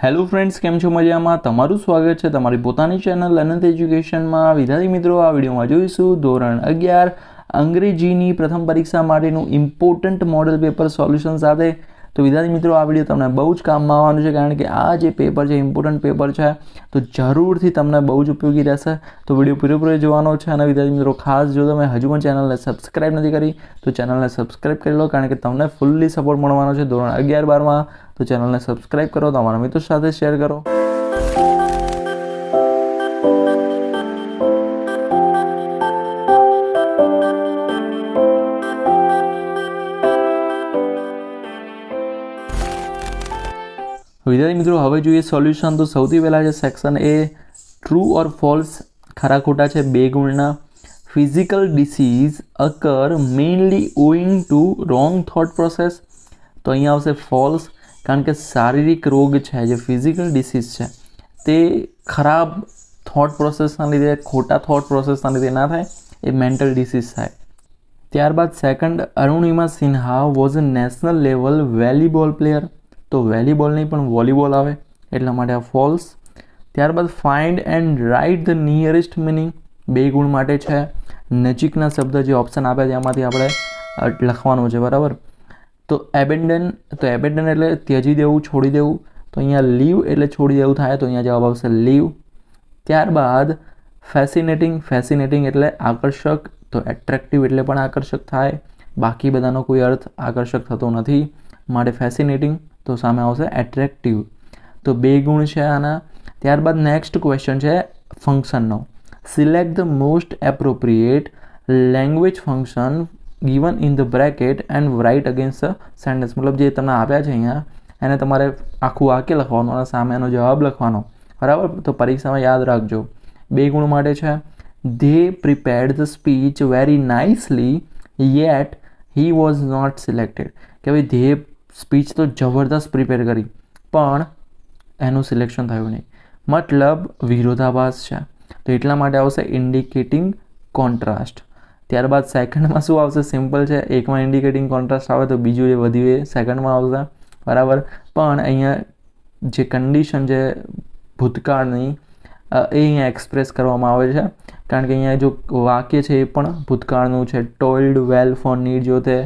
Hello friends, કેમ છો? મજામાં? તમારું સ્વાગત છે તમારી પોતાની ચેનલ અનંત એજ્યુકેશનમાં. વિદ્યાર્થી મિત્રો, આ વિડીયોમાં જોઈશું ધોરણ 11 અંગ્રેજીની પ્રથમ પરીક્ષા માટેનું ઇમ્પોર્ટન્ટ મોડલ પેપર સોલ્યુશન સાથે. તો વિદ્યાર્થી મિત્રો, આ વિડીયો તમને બહુ જ કામમાં આવવાનું છે, કારણ કે આ જે પેપર છે ઇમ્પોર્ટન્ટ પેપર છે, તો જરૂરથી તમને બહુ જ ઉપયોગી રહેશે. તો વિડીયો પૂરેપૂરો જોવાનો છે. અને વિદ્યાર્થી મિત્રો, ખાસ જો તમે હજુ પણ ચેનલને સબસ્ક્રાઈબ નથી કરી તો ચેનલને સબસ્ક્રાઈબ કરી લો, કારણ કે તમને ફૂલ્લી સપોર્ટ મળવાનો છે ધોરણ 11-12માં. તો ચેનલને સબસ્ક્રાઈબ કરો, તમારા મિત્રો સાથે શેર કરો. વિદ્યાર્થી મિત્રો, હવે જોઈએ સોલ્યુશન. તો સૌથી પહેલાં છે section A, true or false, ખરા ખોટા છે 2 ગુણના. Physical disease occur mainly owing to wrong thought process. તો અહીંયા આવશે ફોલ્સ, કારણ કે શારીરિક રોગ છે જે ફિઝિકલ ડિસીઝ છે તે ખરાબ થોટ પ્રોસેસના લીધે, ખોટા થોટ પ્રોસેસના લીધે ના થાય, એ મેન્ટલ ડિસીઝ થાય. ત્યારબાદ second, Arunima Sinha was a national level volleyball player. તો વોલીબોલ નહીં પણ વોલીબોલ આવે, એટલા માટે આ ફોલ્સ. ત્યારબાદ find and write the nearest meaning, 2 ગુણ માટે છે. નજીકના શબ્દ જે ઓપ્શન આપ્યા છે એમાંથી આપણે લખવાનું છે, બરાબર. તો એબેન્ડન, તો એબેન્ડન એટલે ત્યજી દેવું, છોડી દેવું. તો અહીંયા લીવ એટલે છોડી દેવું થાય, તો અહીંયા જવાબ આવશે લીવ. ત્યારબાદ ફેસિનેટિંગ, ફેસિનેટિંગ એટલે આકર્ષક, તો એટ્રેક્ટિવ એટલે પણ આકર્ષક થાય. બાકી બધાનો કોઈ અર્થ આકર્ષક થતો નથી, માટે ફેસિનેટિંગ. તો સામે આવશે એટ્રેક્ટિવ. તો 2 ગુણ છે આના. ત્યારબાદ નેક્સ્ટ ક્વેશ્ચન છે ફંક્શનનો. Select the most appropriate language function given in the bracket and write against the sentence. મતલબ જે તમને આપ્યા છે અહીંયા એને તમારે આખું વાક્ય લખવાનું અને સામે એનો જવાબ લખવાનો, બરાબર. તો પરીક્ષામાં યાદ રાખજો. 2 ગુણ માટે છે. they prepared the speech very nicely yet he was not selected. કે ભાઈ they સ્પીચ તો જબરદસ્ત પ્રિપેર કરી પણ એનું સિલેક્શન થયું નહીં, મતલબ વિરોધાભાસ છે. તો એટલા માટે આવશે ઇન્ડિકેટિંગ કોન્ટ્રાસ્ટ. ત્યારબાદ સેકન્ડમાં શું આવશે? સિમ્પલ છે. એકમાં ઇન્ડિકેટિંગ કોન્ટ્રાસ્ટ આવે તો બીજું જે વધ્યું એ સેકન્ડમાં આવશે, બરાબર. પણ અહીંયા જે કન્ડિશન છે ભૂતકાળની એ અહીંયા એક્સપ્રેસ કરવામાં આવે છે, કારણ કે અહીંયા જો વાક્ય છે એ પણ ભૂતકાળનું છે. ટોલ્ડ વેલ ફોર નીટ, જો તે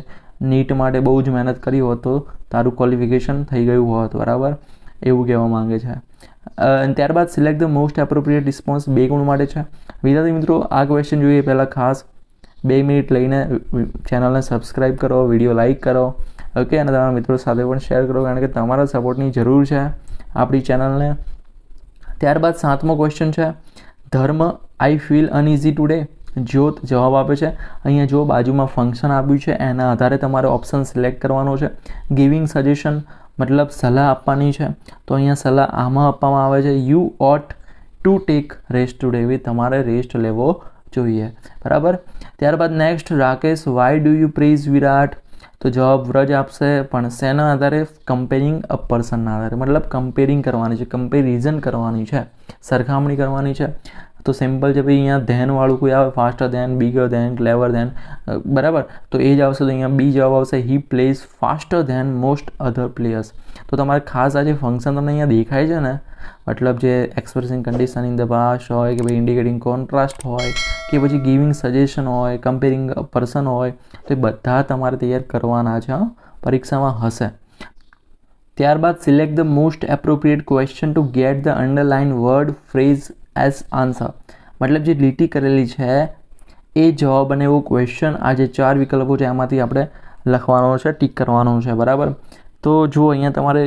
નીટ માટે બહુ જ મહેનત કરી હોત તો તારું ક્વોલિફિકેશન થઈ ગયું હોત, બરાબર, એવું કહેવા માંગે છે. ત્યારબાદ select the most appropriate response, 2 ગુણ માટે છે. વિદ્યાર્થી મિત્રો, આ ક્વેશ્ચન જોઈએ પહેલાં ખાસ 2 મિનિટ લઈને ચેનલને સબસ્ક્રાઈબ કરો, વિડીયો લાઇક કરો, ઓકે, અને તમારા મિત્રો સાથે પણ શેર કરો, કારણ કે તમારા સપોર્ટની જરૂર છે આપણી ચેનલને. ત્યારબાદ 7મો ક્વેશ્ચન છે ધર્મ, આઈ ફીલ અનઇઝી ટુડે. જ્યોત જવાબ આપે છે. અહીંયા જો બાજુમાં ફંક્શન આપ્યું છે એના આધારે તમારે ઓપ્શન સિલેક્ટ કરવાનો છે. ગિવિંગ સજેશન મતલબ સલાહ આપવાની છે, તો અહીંયા સલાહ આમાં આપવામાં આવે છે you ought to take rest today, એવી તમારે રેસ્ટ લેવો જોઈએ, બરાબર. ત્યારબાદ next Rakesh, why do you praise Virat. તો જવાબ વ્રજ આપશે, પણ શેના આધારે? કમ્પેરિંગ અ પર્સનના આધારે, મતલબ કમ્પેરિંગ કરવાની છે, કમ્પેરિઝન કરવાની છે, સરખામણી કરવાની છે. તો સિમ્પલ છે ભાઈ, અહીંયા ધેનવાળું કોઈ આવે, ફાસ્ટર ધેન, બિગર ધેન, ક્લેવર ધેન, બરાબર, તો એ જ આવશે. તો અહીંયા બી જવાબ આવશે, he plays faster than most other players. તો તમારે ખાસ આ જે ફંક્શન તમને અહીંયા દેખાય છે ને, મતલબ જે expressing condition in the past હોય, કે ભાઈ ઇન્ડિકેટિંગ કોન્ટ્રાસ્ટ હોય, કે પછી ગિવિંગ સજેશન હોય, કમ્પેરિંગ પર્સન હોય, તો એ બધા તમારે તૈયાર કરવાના છે, પરીક્ષામાં હશે. ત્યારબાદ select the most appropriate question two get the underline word phrase as answer. મતલબ જે લીટી કરેલી છે એ જવાબ અને એવો ક્વેશ્ચન, આ જે 4 વિકલ્પો છે એમાંથી આપણે લખવાનો છે, ટીક કરવાનો છે, બરાબર. તો જો અહીંયા તમારે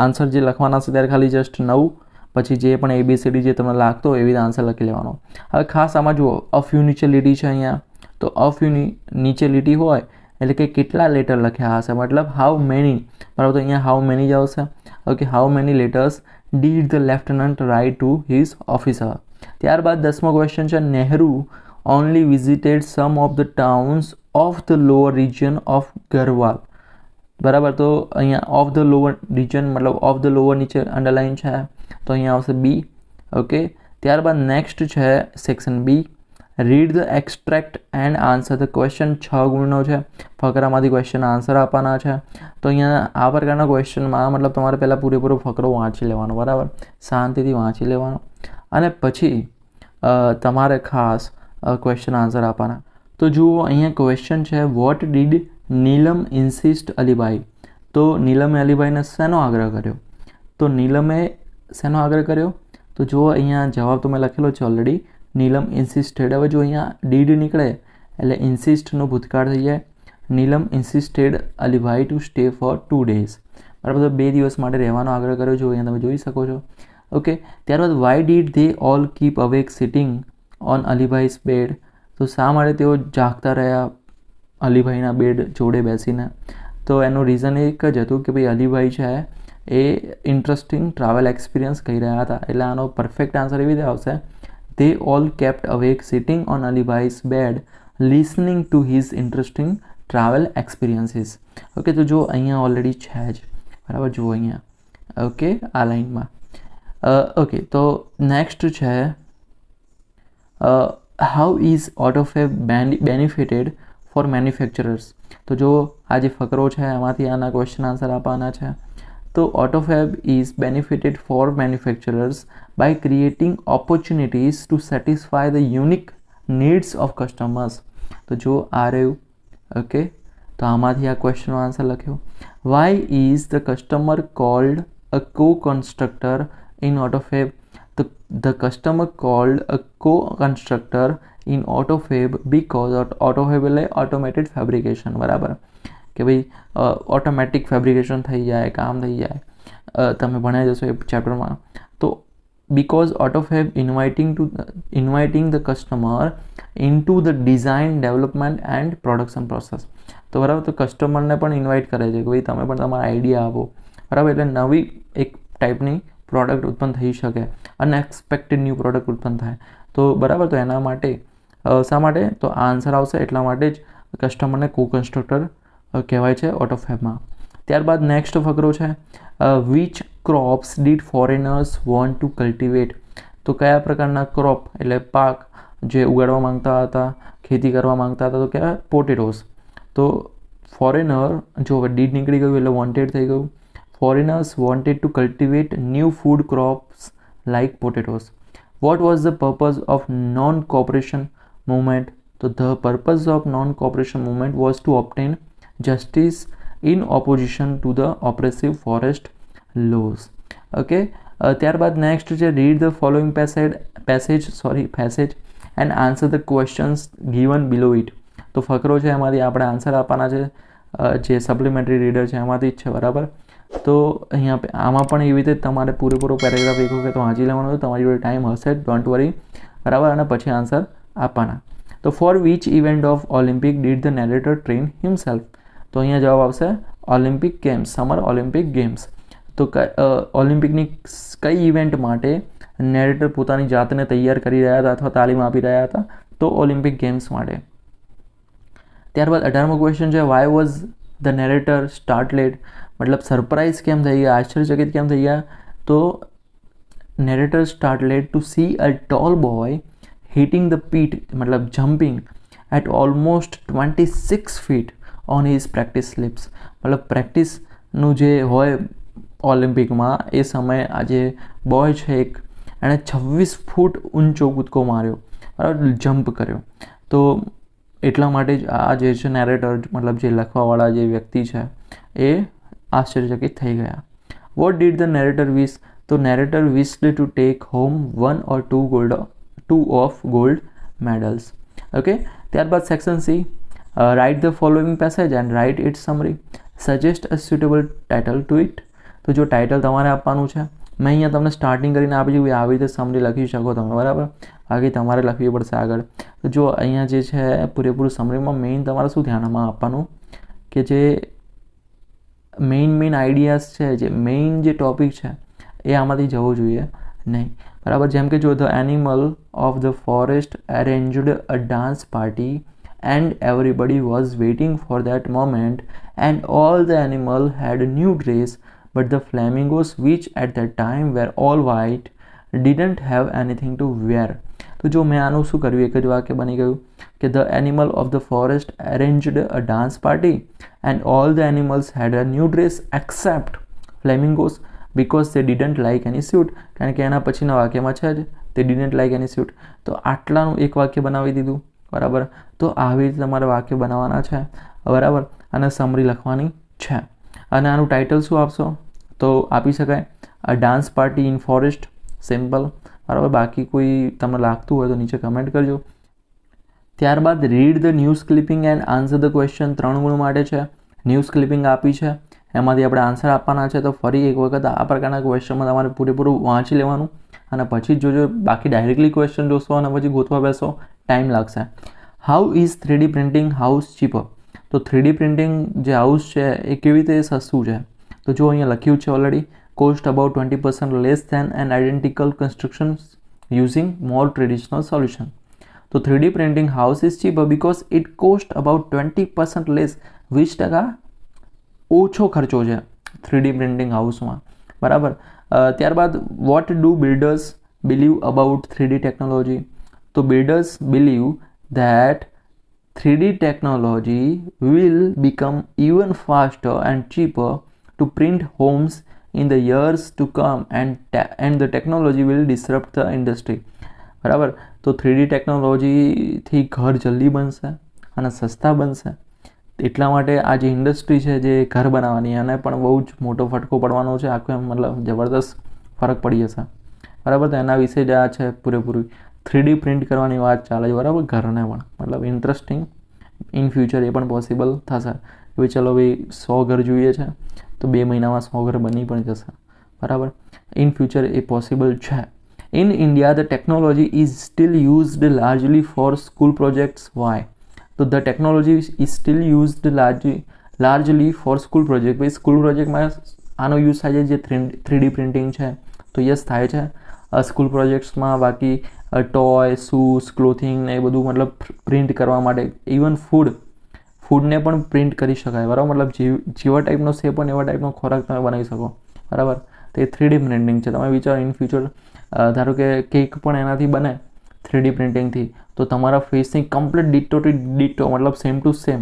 આન્સર જે લખવાના છે ત્યારે ખાલી જસ્ટ 9, પછી જે પણ ABCD જે તમને લાગતો હોય એવી રીતે આન્સર લખી લેવાનો. હવે ખાસ આમાં જુઓ, અફ્યુ નીચે લીટી છે અહીંયા, તો અફ્યુની નીચે લીટી હોય એટલે કે કેટલા લેટર લખ્યા હશે, મતલબ હાઉ મેની, બરાબર. તો અહીંયા હાઉ મેની જ આવશે, okay. How many letters did the lieutenant write to his officer. ત્યારબાદ 10મો ક્વેશ્ચન છે Nehru only visited some of the towns of the lower region of Garhwal, બરાબર. તો અહીંયા ઓફ ધ લોઅર રિજન મતલબ ઓફ ધ લોઅર નીચે અંડરલાઇન છે, તો અહીંયા આવશે બી, ઓકે. ત્યારબાદ નેક્સ્ટ છે section B, read the extract and answer the question 6 ગુણનો છે, ફકરામાંથી ક્વેશ્ચન આન્સર આપવાના છે. તો અહીંયા આ પ્રકારના ક્વેશ્ચનમાં મતલબ તમારે પહેલાં પૂરેપૂરો ફકરો વાંચી લેવાનો, બરાબર, શાંતિથી વાંચી લેવાનો અને પછી તમારે ખાસ ક્વેશ્ચન આન્સર આપવાના. તો જુઓ અહીંયા ક્વેશ્ચન છે, what did Neelam insist Alibhai. તો નીલમે અલીભાઈને શેનો આગ્રહ કર્યો? તો નીલમે શેનો આગ્રહ કર્યો? તો જુઓ અહીંયા જવાબ તો મેં લખેલો છે ઓલરેડી, નીલમ ઇન્સિસ્ટેડ. હવે જો અહીંયા ડીડ નીકળે એટલે ઇન્સિસ્ટનો ભૂતકાળ થઈ જાય. Neelam insisted Alibhai to stay for 2 days, બરાબર, તો 2 દિવસ માટે રહેવાનો આગ્રહ કર્યો. જો અહીંયા તમે જોઈ શકો છો. ઓકે, ત્યારબાદ why did they all keep awake sitting on Alibhai's bed. તો શા માટે તેઓ જાગતા રહ્યા અલીભાઈના બેડ જોડે બેસીને? તો એનું રીઝન એક જ હતું કે ભાઈ અલીભાઈ છે એ ઇન્ટરેસ્ટિંગ ટ્રાવેલ એક્સપિરિયન્સ કહી રહ્યા હતા. એટલે આનો પરફેક્ટ આન્સર એવી રીતે આવશે, they all kept awake sitting on Alibai's bed listening to his interesting travel experiences. Okay, તો જો અહીંયા ઓલરેડી છે જ, બરાબર, જુઓ અહીંયા. ઓકે, આ લાઇનમાં. ઓકે, તો નેક્સ્ટ છે how is Autofab benefited for manufacturers. તો જો આ જે ફકરો છે એમાંથી આના ક્વેશ્ચન આન્સર આપવાના છે. તો AutoFab is benefited for manufacturers by creating opportunities to satisfy the unique needs of customers. તો જો આ રહ્યું. ઓકે, તો આમાંથી આ ક્વેશ્ચનનો આન્સર લખ્યો. Why is the customer called a co-constructor in AutoFab? The customer called a co-constructor in AutoFab because AutoFab એટલે automated fabrication, બરાબર, કે ભાઈ ઓટોમેટિક ફેબ્રિકેશન થઈ જાય, કામ થઈ જાય, તમે ભણાઈ જશો એ ચેપ્ટરમાં. તો because Autofab inviting the customer into the design, development and production process. તો બરાબર, તો કસ્ટમરને પણ ઇન્વાઇટ કરે છે કે ભાઈ તમે પણ તમારા આઈડિયા આપો, બરાબર, એટલે નવી એક ટાઈપની પ્રોડક્ટ ઉત્પન્ન થઈ શકે, અનએક્સપેક્ટેડ ન્યૂ પ્રોડક્ટ ઉત્પન્ન થાય. તો બરાબર, તો એના માટે શા માટે? તો આ આન્સર આવશે એટલા માટે જ કસ્ટમરને કો કન્સ્ટ્રક્ટર કહેવાય છે ઓટોફેબમાં. ત્યારબાદ નેક્સ્ટ ફકરો છે, which crops did foreigners want to cultivate. તો કયા પ્રકારના ક્રોપ એટલે પાક જે ઉગાડવા માંગતા હતા, ખેતી કરવા માંગતા હતા, તો કહેવાય પોટેટોસ. તો ફોરેનર, જો ડીડ નીકળી ગયું એટલે વોન્ટેડ થઈ ગયું. Foreigners wanted to cultivate new food crops like potatoes. What was the purpose of non cooperation movement. તો the purpose of non cooperation movement was to obtain justice in opposition to the oppressive forest laws. Okay, ત્યારબાદ next છે, read the following passage and answer the questions given below it. તો ફકરો છે એમાંથી આપણે answer આપવાના છે, જે supplementary reader છે એમાંથી જ છે, બરાબર. તો અહીંયા આમાં પણ એવી રીતે તમારે પૂરેપૂરો પેરેગ્રાફ એક વખત વાંચી લેવાનો છે, તમારી જોડે ટાઈમ હશે, ડોન્ટ વરી, બરાબર, અને પછી આન્સર આપવાના. તો for which event of Olympic did the narrator train himself. તો અહીંયા જવાબ આવશે Olympic games, summer Olympic games. તો ઓલિમ્પિકની કઈ ઇવેન્ટ માટે નેરેટર પોતાની જાતને તૈયાર કરી રહ્યા હતા અથવા તાલીમ આપી રહ્યા હતા? તો ઓલિમ્પિક ગેમ્સ માટે. ત્યારબાદ 18મો ક્વેશ્ચન છે, why was the narrator startled. મતલબ સરપ્રાઇઝ કેમ થઈ ગયા, આશ્ચર્યચકિત કેમ થઈ ગયા? તો narrator startled to see a tall boy hitting the pit, मतलब jumping at almost 26 feet on his practice slips. मतलब પ્રેક્ટિસનું જે હોય ઓલિમ્પિકમાં એ સમયે આ જે બોય છે એક, એણે 26 ફૂટ ઊંચો કૂદકો માર્યો, બરાબર, જમ્પ કર્યો. તો એટલા માટે જ આ જે છે નેરેટર, મતલબ જે લખવાવાળા જે વ્યક્તિ છે એ આશ્ચર્યચકિત થઈ ગયા. વોટ ડીડ ધ નેરેટર વિશ. તો narrator વિશ્ડ to take home 1 or 2 of gold medals. Okay, ત્યારબાદ section C, write the following passage and write it summary. Suggest a suitable title two it. તો જો ટાઇટલ તમારે આપવાનું છે, મેં અહીંયા તમને સ્ટાર્ટિંગ કરીને આપી દીધું, આવી રીતે સમરી લખી શકો તમે, બરાબર, બાકી તમારે લખવી પડશે આગળ. તો જો અહીંયા જે છે પૂરેપૂરું સમરીમાં મેઇન તમારે શું ધ્યાનમાં આપવાનું કે જે મેઇન આઈડિયાઝ છે, જે મેઇન જે ટોપિક છે એ આમાંથી જવું જોઈએ નહીં, બરાબર. જેમ કે જો the animal of the forest arranged a dance party and everybody was waiting for that moment and all the animal had new dress but the flamingos which at that time were all white didn't have anything to wear. તો જો મેં આનું શું કર્યું, એક જ વાક્ય બની ગયું કે the animal of the forest arranged a dance party and all the animals had a new dress except flamingos because they didn't like any suit. કારણ કે એના પછીના વાક્યમાં છે જ તે ડિડન્ટ લાઇક એની સ્યુટ. તો આટલાનું એક વાક્ય બનાવી દીધું, બરાબર. તો આવી રીતે તમારે વાક્ય બનાવવાના છે, બરાબર. અને સમરી લખવાની છે. અને આનું ટાઇટલ શું આપશો, તો આપી શકાય a dance party in forest, simple, બરાબર. બાકી કોઈ તમને લાગતું હોય તો નીચે કમેન્ટ કરજો. ત્યારબાદ read the news clipping and answer the question. 3 ગુણ માટે છે. ન્યૂઝ ક્લિપિંગ આપી છે, એમાંથી આપણે આન્સર આપવાના છે. તો ફરી એક વખત આ પ્રકારના ક્વેશ્ચનમાં તમારે પૂરેપૂરું વાંચી લેવાનું અને પછી જ જોજો. બાકી ડાયરેક્ટલી ક્વેશ્ચન જોશો અને પછી ગોતવા બેસો, ટાઈમ લાગશે. How is 3D printing house cheaper? તો 3D પ્રિન્ટિંગ જે હાઉસ છે એ કેવી રીતે સસ્તું છે? તો જો અહીંયા લખ્યું છે already, cost about 20% less than an identical constructions using more traditional solution. તો 3D printing house is cheaper because it cost about 20% less. 20% ઓછો ખર્ચો છે 3D પ્રિન્ટિંગ હાઉસમાં, બરાબર. ત્યારબાદ what do builders believe about 3D technology? તો builders believe that 3D technology will become even faster and cheaper to print homes in the years to come and the technology will disrupt the industry. બરાબર. તો 3D ટેકનોલોજીથી ઘર જલ્દી બનશે અને સસ્તા બનશે. એટલા માટે આ જે ઇન્ડસ્ટ્રી છે જે ઘર બનાવવાની, એને પણ બહુ જ મોટો ફટકો પડવાનો છે. આખો એમ મતલબ જબરદસ્ત ફરક પડી જશે, બરાબર. તો એના વિશે જ આ છે પૂરેપૂરી 3D પ્રિન્ટ કરવાની વાત ચાલે છે, બરાબર. ઘરને પણ મતલબ ઇન્ટરેસ્ટિંગ, ઇન ફ્યુચર એ પણ પોસિબલ થશે. હવે ચલો ભાઈ 100 ઘર જોઈએ છે તો 2 મહિનામાં 100 ઘર બની પણ જશે, બરાબર. ઇન ફ્યુચર એ પોસિબલ છે. In India the technology is still used largely for school projects. Why? તો the technology is still used largely for school project. ભાઈ સ્કૂલ પ્રોજેક્ટમાં આનો યુઝ થાય છે, જે 3D પ્રિન્ટિંગ છે. તો યસ થાય છે સ્કૂલ પ્રોજેક્ટ્સમાં. બાકી ટોય, શૂઝ, ક્લોથિંગ ને એ બધું મતલબ પ્રિન્ટ કરવા માટે. ઇવન ફૂડને પણ પ્રિન્ટ કરી શકાય, બરાબર. મતલબ જેવા ટાઈપનો શેપ અને એવા ટાઈપનો ખોરાક તમે બનાવી શકો, બરાબર. તો એ 3D પ્રિન્ટિંગ છે. તમે વિચારો ઇન ફ્યુચર ધારો કે કેક પણ એનાથી બને 3D પ્રિન્ટિંગથી, તો તમારા ફેસની કમ્પ્લીટ ડિટો મતલબ same to same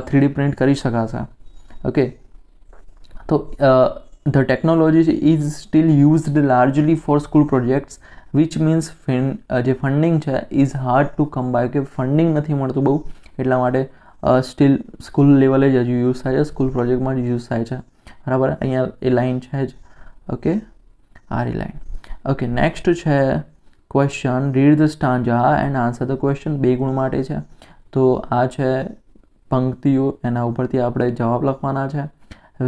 3D print કરી શકાશે. ઓકે. તો the technology is still used largely for school projects which means જે ફંડિંગ છે is hard to come by. કે ફંડિંગ નથી મળતું બહુ, એટલા માટે સ્ટીલ સ્કૂલ લેવલે જ હજુ યુઝ થાય છે, સ્કૂલ પ્રોજેક્ટમાં જ યુઝ થાય છે, બરાબર. અહીંયા એ લાઇન છે જ. ઓકે, આ લાઇન. ઓકે, નેક્સ્ટ છે question read the stanza and answer the question. 2 ગુણ માટે છે. તો આ છે પંક્તિઓ, એના ઉપરથી આપણે જવાબ લખવાના છે.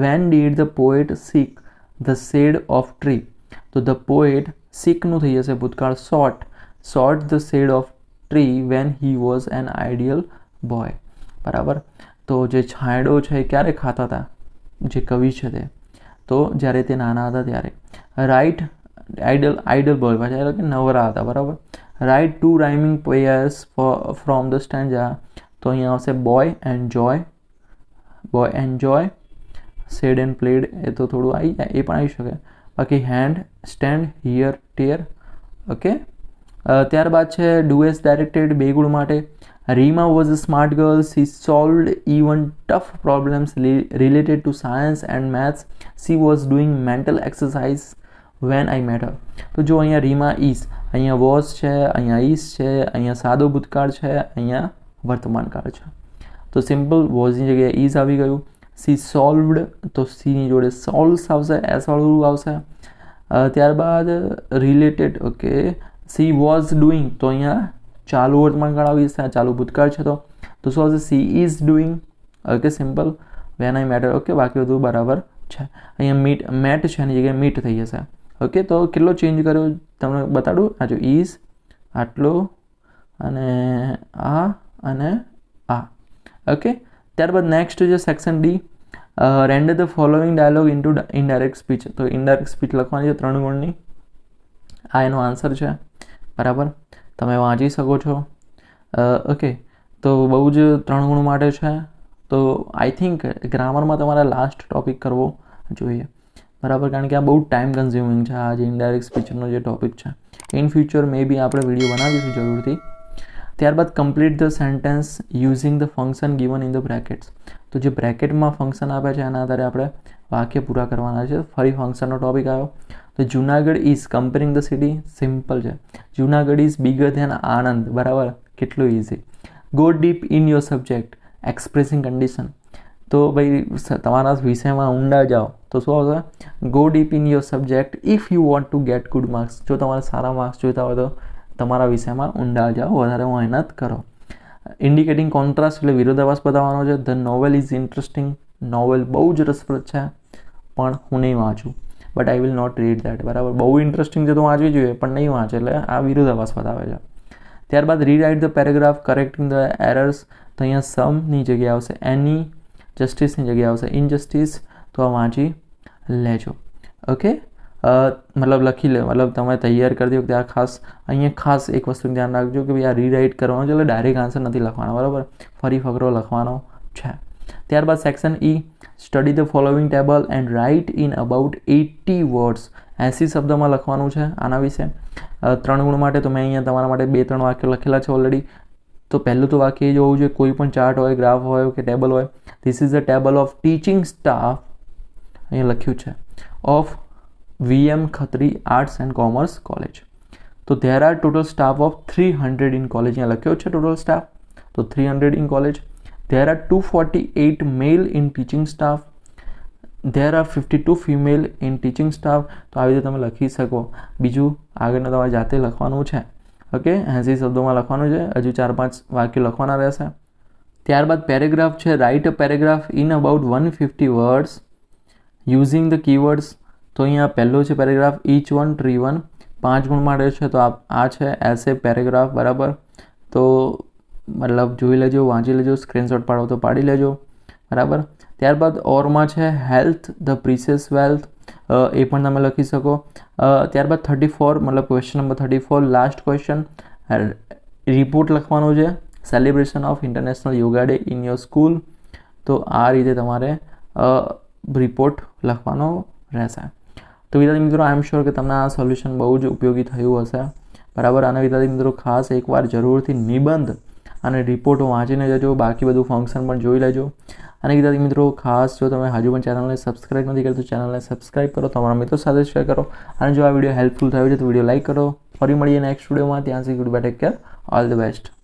When did the poet seek the shade of tree? તો ધ પોએટ સીકનું થઈ જશે ભૂતકાળ, sought the shade of tree when he was an ideal boy, બરાબર. તો જે છાંયડો છે એ ક્યારે ખાતા હતા જે કવિ છે તે? તો જ્યારે તે નાના હતા ત્યારે. રાઇટ આઈડલ બોય પાછા એટલે કે નવરા હતા, બરાબર. Write 2 rhyming pairs from the stanza. તો અહીંયા આવશે boy and joy, said and played. એ તો થોડું આવી જાય, એ પણ આવી શકે. બાકી hand, stand, here, tear. Okay. ત્યારબાદ છે ડુ એસ ડાયરેક્ટેડ. 2 ગુણ માટે. Rima was a smart girl. She solved even tough problems related to science and maths. She was doing mental exercise when I met her. તો જો અહીંયા Rima is, અહીંયા was છે, અહીંયા ઇઝ છે, અહીંયા સાદો ભૂતકાળ છે, અહીંયા વર્તમાન કાળ છે. તો સિમ્પલ વોઝની જગ્યાએ ઇઝ આવી ગયું. સી સોલ્વડ, તો સીની જોડે સોલ્વ્સ આવશે, એસ વાળું આવશે. ત્યારબાદ related. Okay, she was doing, તો અહીંયા ચાલુ વર્તમાન કાળ આવી જશે, ચાલુ ભૂતકાળ છે. તો શું આવશે? She is doing. Okay, simple when I matter. Okay, બાકી બધું બરાબર છે. અહીંયા મેટ છે એની જગ્યાએ મીટ થઈ જશે. ઓકે, તો કેટલો ચેન્જ કર્યો તમને બતાડું. આ જો ઇઝ, આટલો, અને આ, અને આ. ઓકે. ત્યારબાદ નેક્સ્ટ છે section D. Render the following dialogue into indirect speech. તો ઇનડાયરેક્ટ સ્પીચ લખવાની છે 3 ગુણની. આ એનો આન્સર છે, બરાબર. તમે વાંચી શકો છો. ઓકે, તો બહુ જ 3 ગુણ માટે છે. તો આઈ થિંક ગ્રામરમાં તમારે લાસ્ટ ટોપિક કરવો જોઈએ, બરાબર. કારણ કે આ બહુ ટાઈમ કન્ઝ્યુમિંગ છે, આ જે ઇનડાયરેક્ટ સ્પીચનો જે ટોપિક છે. ઇન ફ્યુચર મે બી આપણે વિડીયો બનાવીશું જરૂરથી. ત્યારબાદ complete the sentence using the function given in the brackets. તો જે બ્રેકેટમાં ફંક્શન આપે છે એના આધારે આપણે વાક્ય પૂરા કરવાના છે. ફરી ફંક્શનનો ટોપિક આવ્યો. તો Junagadh is comparing the city. Simple છે. Junagadh is bigger than Anand. બરાબર, કેટલું easy. Go deep in your subject. Expressing condition. તો ભાઈ તમારા વિષયમાં ઊંડા જાઓ તો શું આવશે? Go deep in your subject if you want to get good marks. જો તમારે સારા માર્ક્સ જોઈતા હોય તો તમારા વિષયમાં ઊંડા જાઓ, વધારે મહેનત કરો. ઇન્ડિકેટિંગ કોન્ટ્રાસ્ટ એટલે વિરોધાભાસ બતાવવાનો છે. The novel is interesting. Novel બહુ જ રસપ્રદ છે પણ હું નહીં વાંચું. But I will not read that. બરાબર, બહુ ઇન્ટરેસ્ટિંગ છે તો વાંચવી જોઈએ પણ નહીં વાંચે, એટલે આ વિરોધાભાસ બતાવે છે. ત્યારબાદ rewrite the paragraph correcting the errors. તો અહીંયા સમની જગ્યાએ આવશે એની, જસ્ટિસની જગ્યાએ આવશે ઇનજસ્ટિસ. તો આ વાંચી લેજો. ઓકે, મતલબ લખી લે, મતલબ તમે તૈયાર કરતી વખતે આ ખાસ અહીંયા ખાસ એક વસ્તુનું ધ્યાન રાખજો કે ભાઈ આ રીરાઇટ કરવાનું છે, એટલે ડાયરેક્ટ આન્સર નથી લખવાનો. બરાબર, ફરી ફકરો લખવાનો છે. ત્યારબાદ section E, study the following table and write in about 80 words. 80 શબ્દમાં લખવાનું છે આના વિશે. 3 ગુણ માટે તો મેં અહીંયા તમારા માટે 2-3 વાક્યો લખેલા છે ઓલરેડી. તો પહેલું તો વાક્ય એ જ હોવું જોઈએ, કોઈ પણ ચાર્ટ હોય, ગ્રાફ હોય કે ટેબલ હોય. This is the table of teaching staff, અહીંયા લખ્યું છે, of VM Khatri arts and commerce college. તો there are total staff of 300 in college. અહીંયા લખ્યો છે ટોટલ સ્ટાફ, તો 300 in college. There are 248 male in teaching staff. There are 52 female in teaching staff. તો આવી રીતે તમે લખી શકો. બીજું આગળનું તમારે જાતે લખવાનું છે. ઓકે, 80 શબ્દોમાં લખવાનું છે. હજુ 4-5 વાક્યો લખવાના રહેશે. ત્યારબાદ પેરેગ્રાફ છે. Write a paragraph in about 150 words using the keywords. તો અહીંયા પહેલો છે paragraph, each one tree one. 5 ગુણ માટે છે. તો આ છે એસે પેરેગ્રાફ. બરાબર, તો મતલબ જોઈ લેજો, વાંચી લેજો, સ્ક્રીનશોટ પાડો તો પાડી લેજો. બરાબર. ત્યારબાદ ઓરમાં છે હેલ્થ ધ પ્રીસિયસ વેલ્થ. એ પણ તમે લખી શકો. ત્યારબાદ 34, મતલબ question number 34, last question. Report લખવાનો છે. Celebration of international yoga day in your school. તો આ રીતે તમારે રિપોર્ટ લખવાનો રહેશે. તો વિદ્યાર્થી મિત્રો, આઈ એમ શ્યોર કે તમને આ સોલ્યુશન બહુ જ ઉપયોગી થયું હશે. બરાબર. અને વિદ્યાર્થી મિત્રો, ખાસ એકવાર જરૂરથી નિબંધ અને રિપોર્ટો વાંચીને જજો. બાકી બધું ફંક્શન પણ જોઈ લેજો. અને વિદ્યાર્થી મિત્રો, ખાસ જો તમે હજુ પણ ચેનલને સબસ્ક્રાઈબ નથી કરી તો ચેનલને સબસ્ક્રાઈબ કરો, તમારા મિત્રો સાથે શેર કરો. અને જો આ વિડીયો હેલ્પફુલ થયો છે તો વિડીયો લાઈક કરો. ફરી મળીએ નેક્સ્ટ વિડીયોમાં. ત્યાં સુધી good bye, take care, all the best.